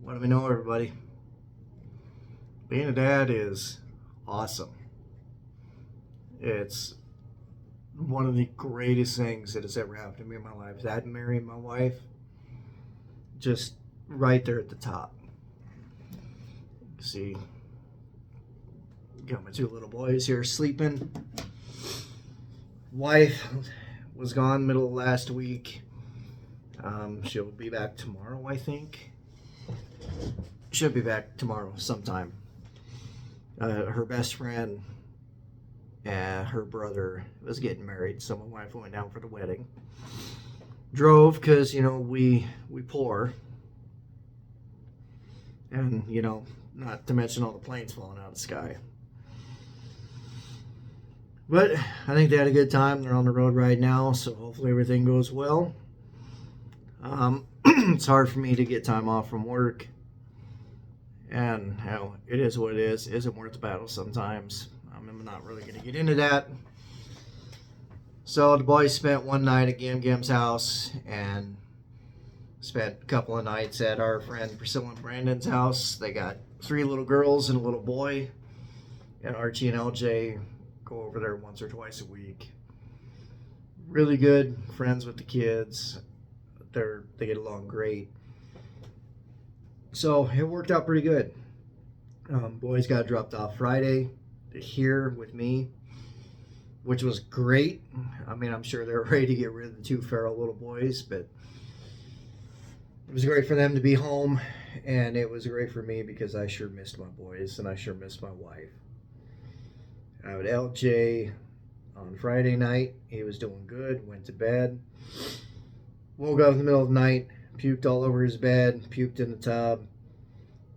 What do we know, everybody? Being a dad is awesome. It's one of the greatest things that has ever happened to me in my life. That and marrying my wife, just right there at the top. See, got my two little boys here sleeping. Wife was gone middle of last week. She'll be back tomorrow, I think. Should be back tomorrow sometime. Her best friend and her brother was getting married, so my wife went down for the wedding. Drove because we poor, and not to mention all the planes falling out of the sky. But I think they had a good time. They're on the road right now, so hopefully everything goes well. It's hard for me to get time off from work. And hell, it is what it is. It isn't worth the battle sometimes. I'm not really going to get into that. So the boys spent one night at Gam's house and spent a couple of nights at our friend Priscilla and Brandon's house. They got 3 little girls and a little boy. And Archie and LJ go over there once or twice a week. Really good friends with the kids. They get along great. So it worked out pretty good. Boys got dropped off Friday here with me, which was great. I mean, I'm sure they're ready to get rid of the 2 feral little boys, but it was great for them to be home, and it was great for me because I sure missed my boys, and I sure missed my wife. I would LJ on Friday night. He was doing good, went to bed. Woke up in the middle of the night, puked all over his bed, puked in the tub.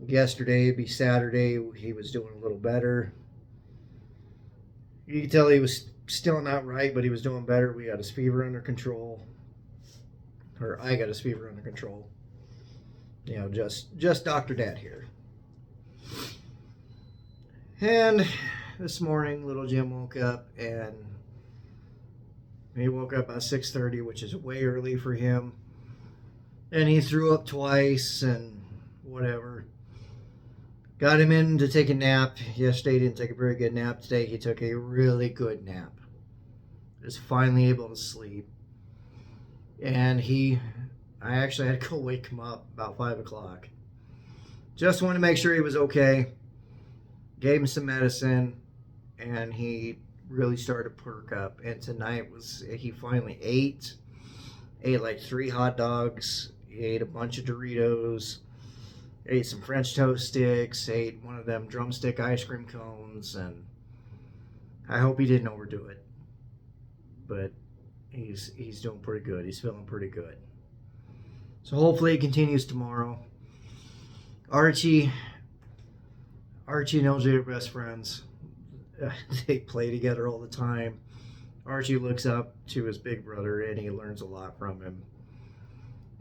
Yesterday, be Saturday, he was doing a little better. You could tell he was still not right, but he was doing better. We got his fever under control. Or I got his fever under control. Just Dr. Dad here. And this morning, little Jim woke up, and he woke up at 6:30, which is way early for him. And he threw up twice and whatever. Got him in to take a nap. Yesterday he didn't take a very good nap. Today he took a really good nap. Was finally able to sleep. And I actually had to go wake him up about 5 o'clock. Just wanted to make sure he was okay. Gave him some medicine. And he really started to perk up. And tonight he finally ate. Ate like 3 hot dogs. He ate a bunch of Doritos. Ate some French toast sticks. Ate one of them drumstick ice cream cones. And I hope he didn't overdo it. But he's doing pretty good. He's feeling pretty good. So hopefully it continues tomorrow. Archie and LJ are best friends. They play together all the time. Archie looks up to his big brother and he learns a lot from him.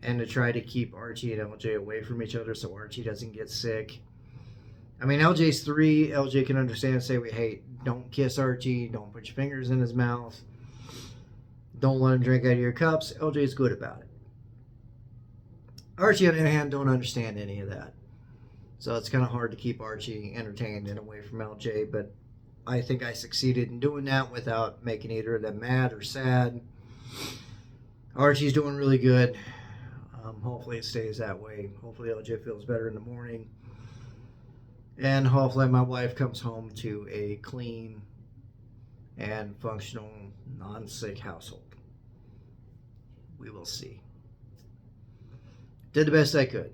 And to try to keep Archie and LJ away from each other so Archie doesn't get sick. I mean, LJ's 3. LJ can understand and say, hey, don't kiss Archie. Don't put your fingers in his mouth. Don't let him drink out of your cups. LJ's good about it. Archie, on the other hand, don't understand any of that. So it's kind of hard to keep Archie entertained and away from LJ, but I think I succeeded in doing that without making either of them mad or sad. Archie's doing really good. Hopefully it stays that way. Hopefully LJ feels better in the morning. And hopefully my wife comes home to a clean and functional, non-sick household. We will see. Did the best I could.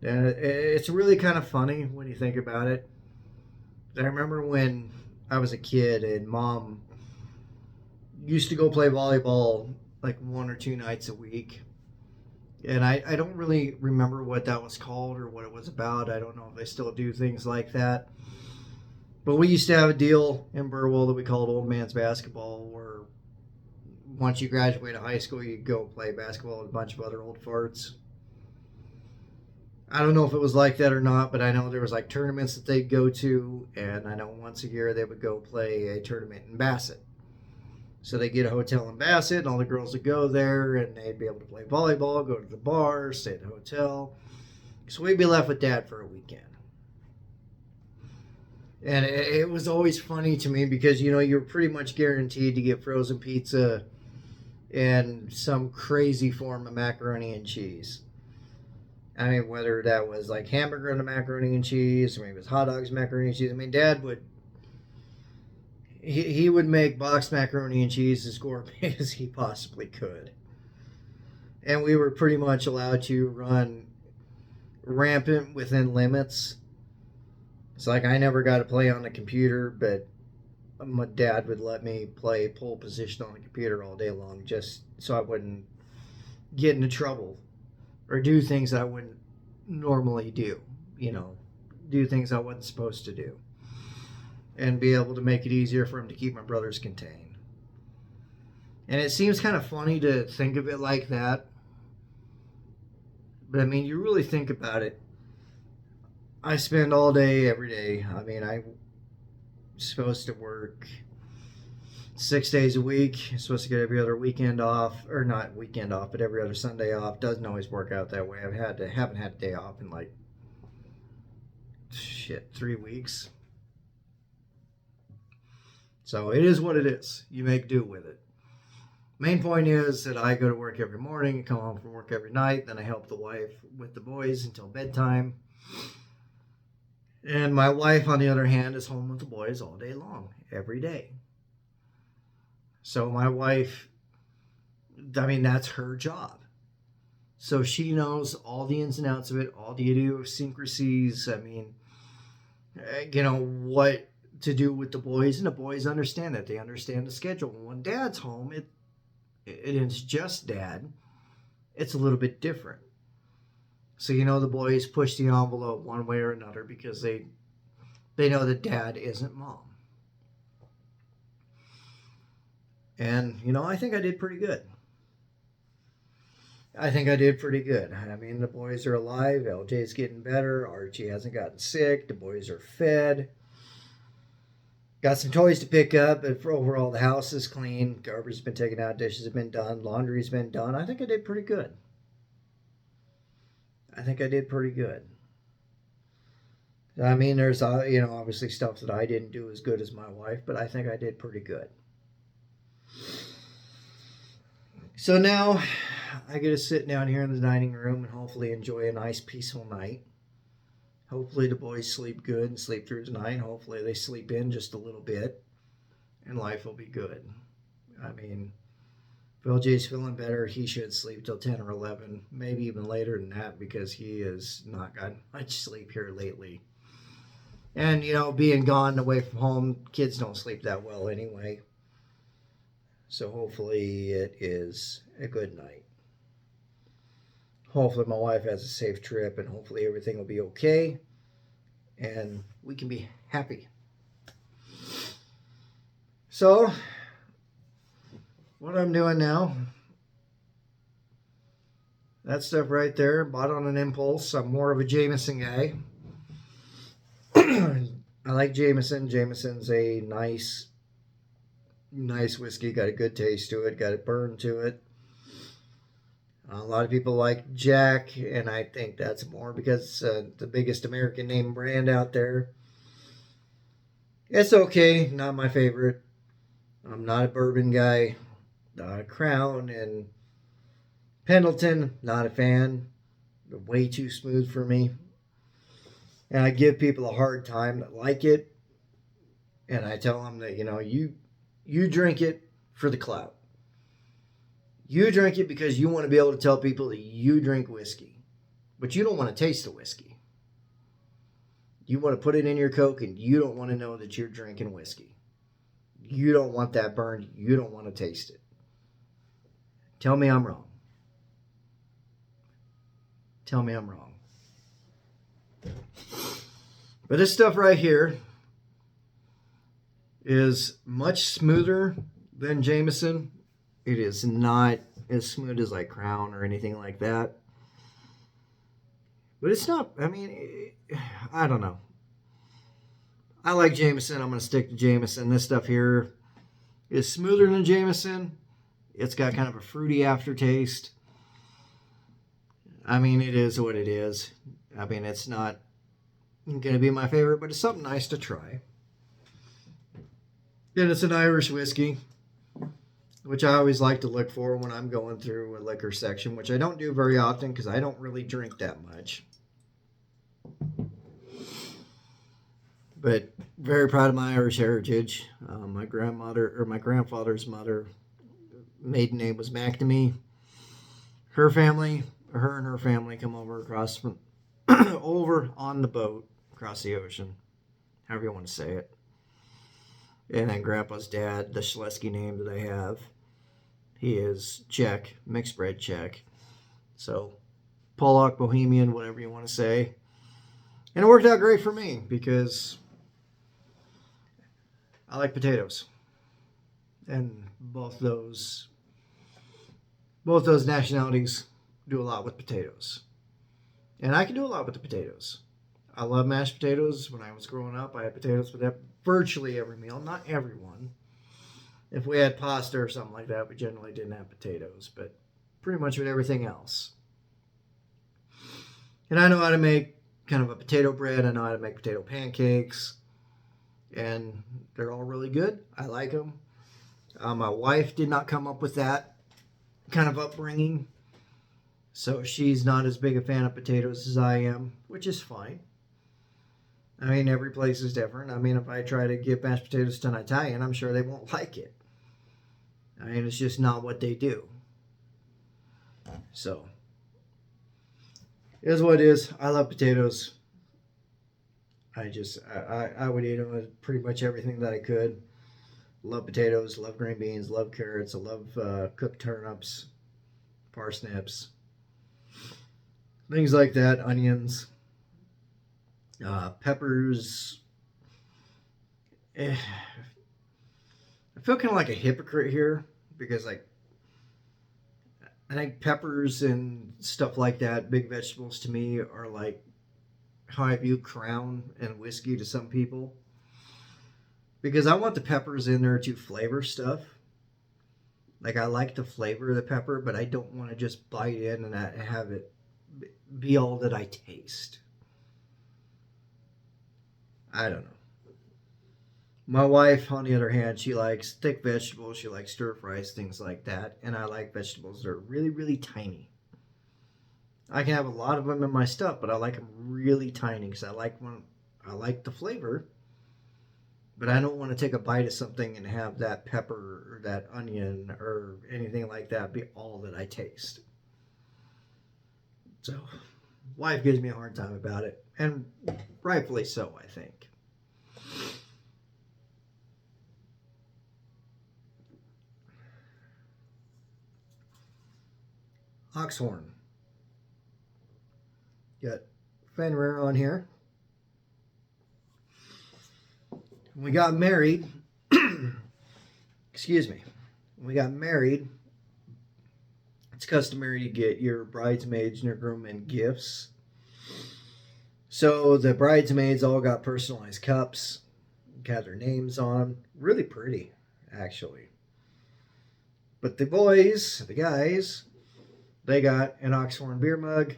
And it's really kind of funny when you think about it. I remember when I was a kid and Mom used to go play volleyball like 1 or 2 nights a week. And I don't really remember what that was called or what it was about. I don't know if they still do things like that. But we used to have a deal in Burwell that we called Old Man's Basketball, where once you graduate high school, you go play basketball with a bunch of other old farts. I don't know if it was like that or not, but I know there was like tournaments that they'd go to, and I know once a year they would go play a tournament in Bassett. So they get a hotel in Bassett, and all the girls would go there, and they'd be able to play volleyball, go to the bar, stay at the hotel. So we'd be left with Dad for a weekend. And it was always funny to me because, you know, you're pretty much guaranteed to get frozen pizza and some crazy form of macaroni and cheese. I mean, whether that was like hamburger and macaroni and cheese, or maybe it was hot dogs, macaroni and cheese. I mean, Dad would, he would make boxed macaroni and cheese as gourmet as he possibly could. And we were pretty much allowed to run rampant within limits. It's like I never got to play on the computer, but my dad would let me play pole position on the computer all day long just so I wouldn't get into trouble or do things that I wouldn't normally do, you know, do things I wasn't supposed to do, and be able to make it easier for him to keep my brothers contained. And it seems kind of funny to think of it like that, but I mean, you really think about it. I spend all day, every day. I mean, I'm supposed to work 6 days a week. I'm supposed to get every other weekend off, or not weekend off, but every other Sunday off. Doesn't always work out that way. Haven't had a day off in like 3 weeks. So it is what it is. You make do with it. Main point is that I go to work every morning and come home from work every night. Then I help the wife with the boys until bedtime. And my wife, on the other hand, is home with the boys all day long, every day. So my wife, I mean, that's her job. So she knows all the ins and outs of it, all the idiosyncrasies. I mean, you know, what to do with the boys. And the boys understand that. They understand the schedule. When Dad's home, it's just Dad. It's a little bit different. So, you know, the boys push the envelope one way or another because they know that Dad isn't Mom. And, you know, I think I did pretty good. I mean, the boys are alive. LJ's getting better. Archie hasn't gotten sick. The boys are fed. Got some toys to pick up, but for overall, the house is clean. Garbage has been taken out. Dishes have been done. Laundry's been done. I think I did pretty good. I mean, there's, you know, obviously stuff that I didn't do as good as my wife, but I think I did pretty good. So now I get to sit down here in the dining room and hopefully enjoy a nice, peaceful night. Hopefully the boys sleep good and sleep through the night. Hopefully they sleep in just a little bit and life will be good. I mean, if LJ's feeling better, he should sleep till 10 or 11, maybe even later than that, because he has not gotten much sleep here lately. And, you know, being gone away from home, kids don't sleep that well anyway. So hopefully it is a good night. Hopefully my wife has a safe trip, and hopefully everything will be okay and we can be happy. So what I'm doing now, that stuff right there, bought on an impulse. I'm more of a Jameson guy. I like Jameson. Jameson's a nice whiskey. Got a good taste to it. Got a burn to it. A lot of people like Jack, and I think that's more because the biggest American name brand out there. It's okay. Not my favorite. I'm not a bourbon guy. Crown and Pendleton, not a fan. They're way too smooth for me. And I give people a hard time that like it. And I tell them that, you know, you drink it for the clout. You drink it because you want to be able to tell people that you drink whiskey. But you don't want to taste the whiskey. You want to put it in your Coke and you don't want to know that you're drinking whiskey. You don't want that burned. You don't want to taste it. Tell me I'm wrong. Tell me I'm wrong. But this stuff right here is much smoother than Jameson. It is not as smooth as like Crown or anything like that. But it's not, I mean, I don't know. I like Jameson. I'm going to stick to Jameson. This stuff here is smoother than Jameson. It's got kind of a fruity aftertaste. I mean, it is what it is. I mean, it's not going to be my favorite, but it's something nice to try. And it's an Irish whiskey, which I always like to look for when I'm going through a liquor section, which I don't do very often because I don't really drink that much. But very proud of my Irish heritage. My grandfather's mother, maiden name was McNamee. Her and her family come over across from over on the boat across the ocean, however you want to say it. And then Grandpa's dad, the Shaleski name that I have, he is Czech, mixed breed Czech. So Polak, Bohemian, whatever you want to say. And it worked out great for me because I like potatoes. And both those nationalities do a lot with potatoes. And I can do a lot with the potatoes. I love mashed potatoes. When I was growing up, I had potatoes with virtually every meal. Not everyone. If we had pasta or something like that, we generally didn't have potatoes. But pretty much with everything else. And I know how to make kind of a potato bread. I know how to make potato pancakes. And they're all really good. I like them. My wife did not come up with that kind of upbringing. So she's not as big a fan of potatoes as I am, which is fine. I mean, every place is different. I mean, if I try to give mashed potatoes to an Italian, I'm sure they won't like it. I mean, it's just not what they do. So, it is what it is. I love potatoes. I would eat them with pretty much everything that I could. Love potatoes, love green beans, love carrots. I love cooked turnips, parsnips, things like that, onions. Peppers. I feel kind of like a hypocrite here because, like, I think peppers and stuff like that, big vegetables to me, are like how I view Crown and whiskey to some people. Because I want the peppers in there to flavor stuff. Like, I like the flavor of the pepper, but I don't want to just bite in and have it be all that I taste. I don't know. My wife, on the other hand, she likes thick vegetables. She likes stir fries, things like that. And I like vegetables that are really, really tiny. I can have a lot of them in my stuff, but I like them really tiny because I like the flavor. But I don't want to take a bite of something and have that pepper or that onion or anything like that be all that I taste. So, wife gives me a hard time about it. And rightfully so, I think. Oxhorn. Got Fenrir on here. When we got married, excuse me, when we got married, it's customary to get your bridesmaids and your groommen gifts. So the bridesmaids all got personalized cups, got their names on them. Really pretty, actually. But the boys, the guys, they got an Oxhorn beer mug,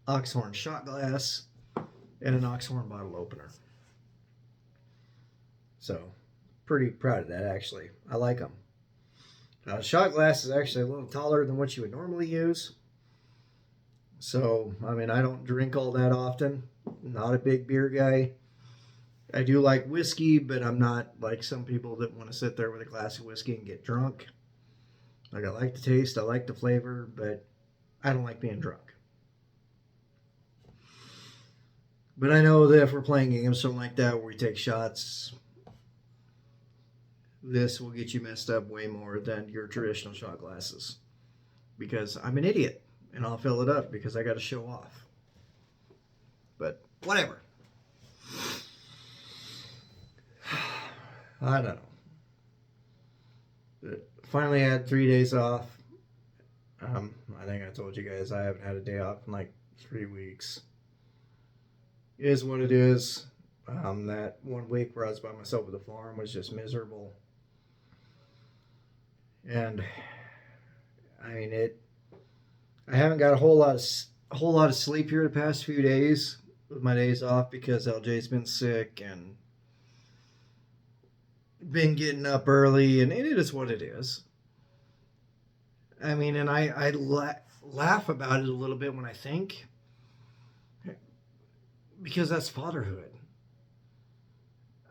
Oxhorn shot glass, and an Oxhorn bottle opener. So, pretty proud of that, actually. I like them. Shot glass is actually a little taller than what you would normally use. So, I mean, I don't drink all that often. Not a big beer guy. I do like whiskey, but I'm not like some people that want to sit there with a glass of whiskey and get drunk. Like, I like the taste, I like the flavor, but I don't like being drunk. But I know that if we're playing games, something like that, where we take shots, this will get you messed up way more than your traditional shot glasses. Because I'm an idiot, and I'll fill it up because I got to show off. But whatever. I don't know. But finally had 3 days off. I think I told you guys I haven't had a day off in like 3 weeks. It is what it is. That 1 week where I was by myself at the farm was just miserable. And I mean, I haven't got a whole a whole lot of sleep here the past few days with my days off because LJ's been sick and been getting up early, and it is what it is. I mean, and I laugh about it a little bit when I think, because that's fatherhood.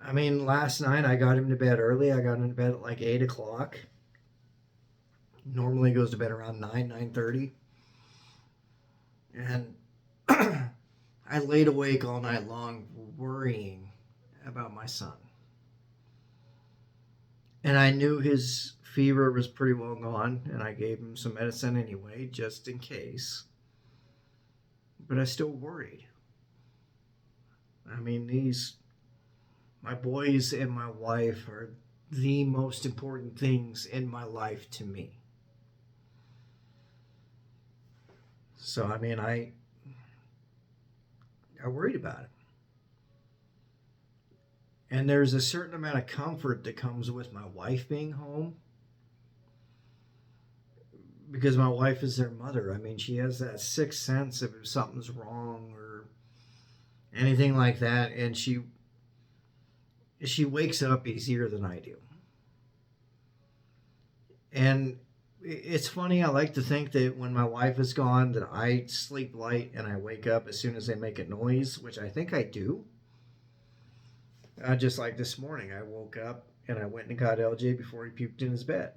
I mean, last night I got him to bed early. I got him to bed at like 8 o'clock. Normally goes to bed around 9:30. And I laid awake all night long worrying about my son. And I knew his fever was pretty well gone, and I gave him some medicine anyway, just in case. But I still worried. I mean, my boys and my wife are the most important things in my life to me. So, I mean, I worried about it. And there's a certain amount of comfort that comes with my wife being home, because my wife is their mother. I mean, she has that sixth sense if something's wrong or anything like that, and she wakes up easier than I do. And it's funny, I like to think that when my wife is gone that I sleep light and I wake up as soon as they make a noise, which I think I do. Just like this morning, I woke up and I went and got LJ before he puked in his bed.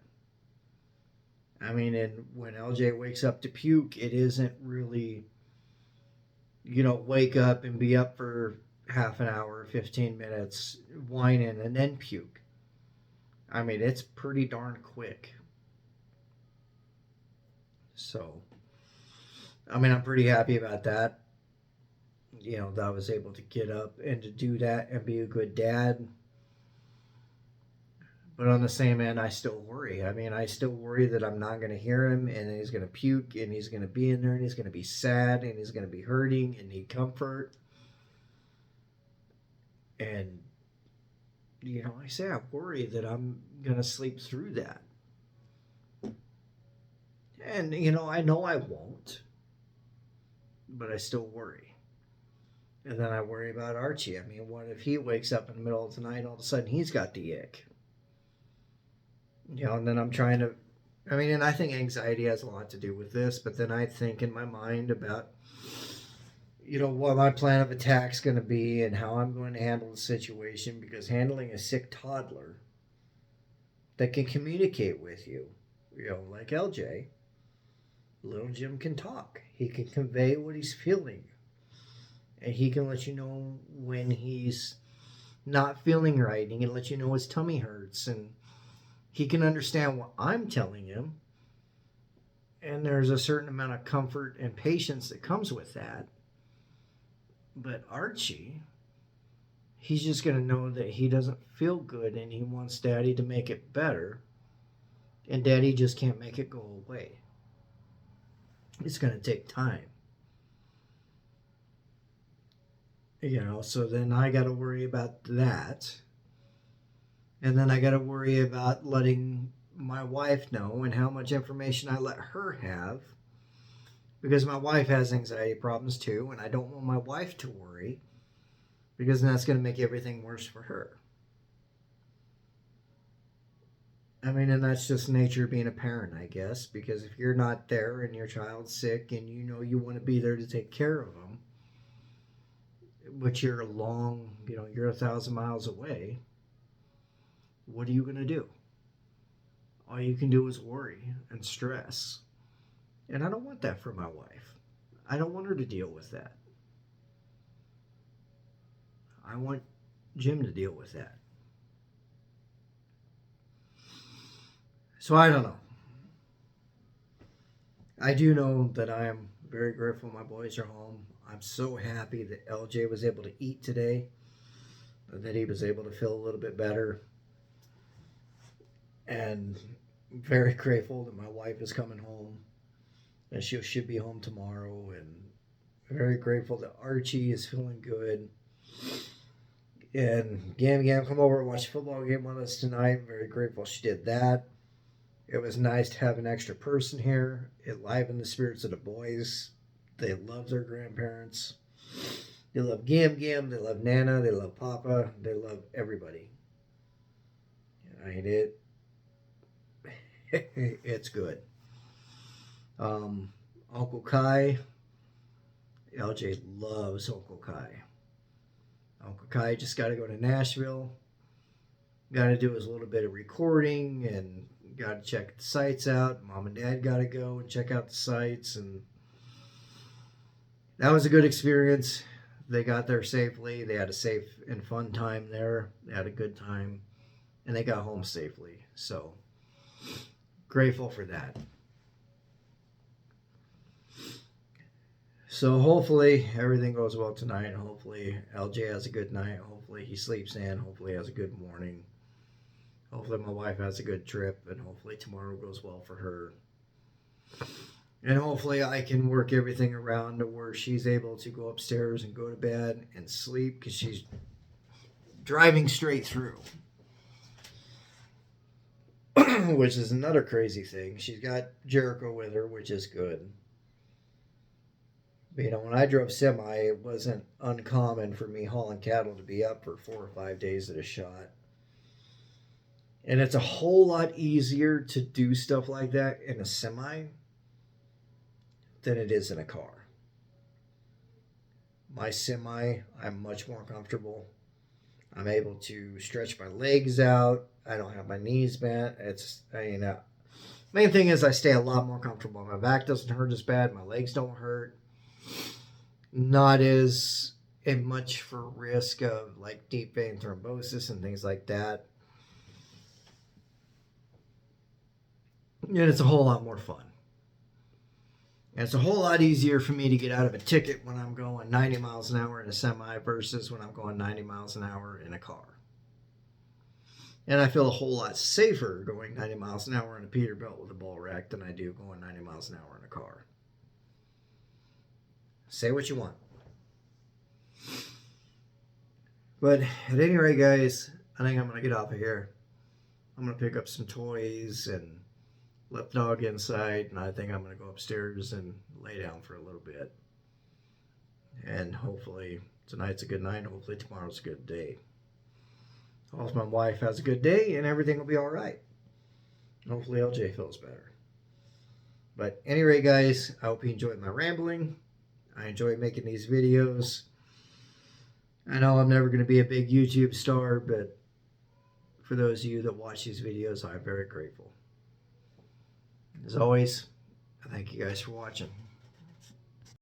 I mean, and when LJ wakes up to puke, it isn't really, wake up and be up for half an hour, 15 minutes, whining, and then puke. I mean, it's pretty darn quick. So, I mean, I'm pretty happy about that. That I was able to get up and to do that and be a good dad. But on the same end, I still worry. I mean, I still worry that I'm not going to hear him and he's going to puke and he's going to be in there and he's going to be sad and he's going to be hurting and need comfort. And, I say I worry that I'm going to sleep through that. And, I know I won't, but I still worry. And then I worry about Archie. I mean, what if he wakes up in the middle of the night, all of a sudden he's got the ick? And then I'm trying to, and I think anxiety has a lot to do with this, but then I think in my mind about, what my plan of attack's going to be and how I'm going to handle the situation, because handling a sick toddler that can communicate with you, like LJ, little Jim can talk. He can convey what he's feeling. And he can let you know when he's not feeling right. He can let you know his tummy hurts. And he can understand what I'm telling him. And there's a certain amount of comfort and patience that comes with that. But Archie, he's just going to know that he doesn't feel good and he wants Daddy to make it better. And Daddy just can't make it go away. It's going to take time. So then I got to worry about that. And then I got to worry about letting my wife know and how much information I let her have. Because my wife has anxiety problems too, and I don't want my wife to worry, because then that's going to make everything worse for her. And that's just nature of being a parent, I guess, because if you're not there and your child's sick and you want to be there to take care of them, but you're you're 1,000 miles away, what are you going to do? All you can do is worry and stress. And I don't want that for my wife. I don't want her to deal with that. I want Jim to deal with that. So I don't know. I do know that I am very grateful my boys are home. I'm so happy that LJ was able to eat today, that he was able to feel a little bit better. And very grateful that my wife is coming home, and she should be home tomorrow. And very grateful that Archie is feeling good. And Gam come over and watch a football game with us tonight. I'm very grateful she did that. It was nice to have an extra person here. It livened the spirits of the boys. They love their grandparents. They love Gam Gam. They love Nana. They love Papa. They love everybody. I mean, it's good. Uncle Kai. LJ loves Uncle Kai. Uncle Kai just got to go to Nashville. Got to do his little bit of recording and got to check the sites out. Mom and Dad got to go and check out the sites, and that was a good experience. They got there safely. They had a safe and fun time there. They had a good time, and they got home safely. So grateful for that. So hopefully everything goes well tonight. Hopefully LJ has a good night. Hopefully he sleeps in. Hopefully he has a good morning. Hopefully my wife has a good trip, and hopefully tomorrow goes well for her. And hopefully I can work everything around to where she's able to go upstairs and go to bed and sleep, because she's driving straight through. Which is another crazy thing. She's got Jericho with her, which is good. But, you know, when I drove semi, it wasn't uncommon for me hauling cattle to be up for 4 or 5 days at a shot. And it's a whole lot easier to do stuff like that in a semi than it is in a car. My semi, I'm much more comfortable. I'm able to stretch my legs out. I don't have my knees bent. Main thing is I stay a lot more comfortable. My back doesn't hurt as bad. My legs don't hurt. Not as much for risk of like deep vein thrombosis and things like that. And it's a whole lot more fun. And it's a whole lot easier for me to get out of a ticket when I'm going 90 miles an hour in a semi versus when I'm going 90 miles an hour in a car. And I feel a whole lot safer going 90 miles an hour in a Peterbilt with a bull rack than I do going 90 miles an hour in a car. Say what you want. But at any rate, guys, I think I'm going to get off of here. I'm going to pick up some toys and let the dog inside, and I think I'm going to go upstairs and lay down for a little bit. And hopefully tonight's a good night. Hopefully tomorrow's a good day. Hopefully my wife has a good day and everything will be all right. Hopefully LJ feels better. But at any rate, guys, I hope you enjoyed my rambling. I enjoy making these videos. I know I'm never going to be a big YouTube star, but for those of you that watch these videos, I'm very grateful. As always, I thank you guys for watching.